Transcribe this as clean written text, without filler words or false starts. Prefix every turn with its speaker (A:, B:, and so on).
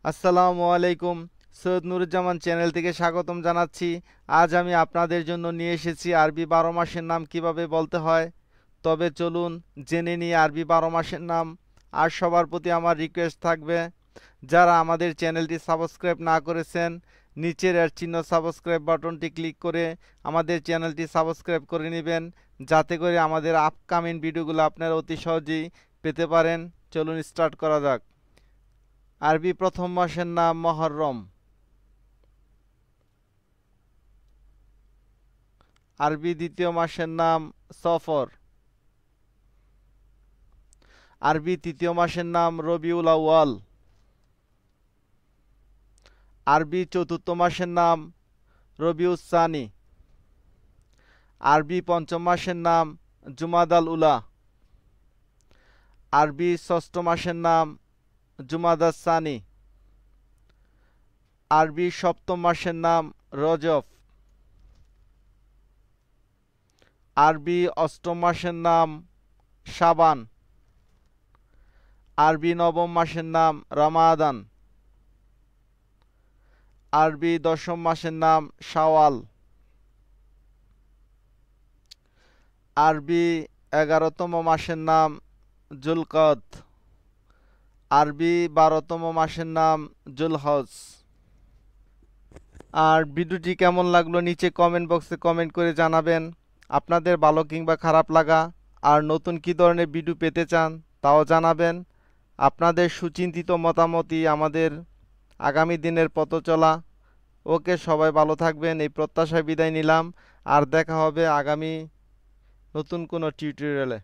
A: আসসালামু আলাইকুম। সৈয়দ নুরুজ্জামান চ্যানেল থেকে স্বাগতম জানাচ্ছি। আজ আমি আপনাদের জন্য নিয়ে এসেছি আরবি 12 মাসের নাম কিভাবে বলতে হয়। তবে চলুন জেনে নিই আরবি 12 মাসের নাম। আর সবার প্রতি আমার রিকোয়েস্ট থাকবে, যারা আমাদের চ্যানেলটি সাবস্ক্রাইব না করেছেন, নিচের এর চিহ্ন সাবস্ক্রাইব বাটনটি ক্লিক করে আমাদের চ্যানেলটি সাবস্ক্রাইব করে নেবেন, যাতে করে আমাদের আপকামিং ভিডিওগুলো আপনারা অতি সহজেই পেতে পারেন। চলুন স্টার্ট করা যাক। আরবি প্রথম মাসের নাম মুহররম। আরবি দ্বিতীয় মাসের নাম সফর। আরবি তৃতীয় মাসের নাম রবিউল আউয়াল। আরবি চতুর্থ মাসের নাম রবিউস সানি। আরবি পঞ্চম মাসের নাম জুমাদাল উলা। আরবি ষষ্ঠ মাসের নাম জুমাদাস সানি। আরবি সপ্তম মাসের নাম রজব। আরবি অষ্টম মাসের নাম শাবান। আরবি নবম মাসের নাম রমাদান। আরবি দশম মাসের নাম শাওয়াল। আরবি 11তম মাসের নাম জুলকদ। আরবি 12তম মাসের নাম জুলহজ। আর ভিডিওটি কেমন লাগলো নিচে কমেন্ট বক্সে কমেন্ট করে জানাবেন। আপনাদের ভালো কিংবা খারাপ লাগা আর নতুন কী ধরনের ভিডিও পেতে চান তাও জানাবেন। আপনাদের সুচিন্তিত মতামতই আমাদের আগামী দিনের পথ চলা। ওকে, সবাই ভালো থাকবেন এই প্রত্যাশায় বিদায় নিলাম। আর দেখা হবে আগামী নতুন কোনো টিউটোরিয়ালে।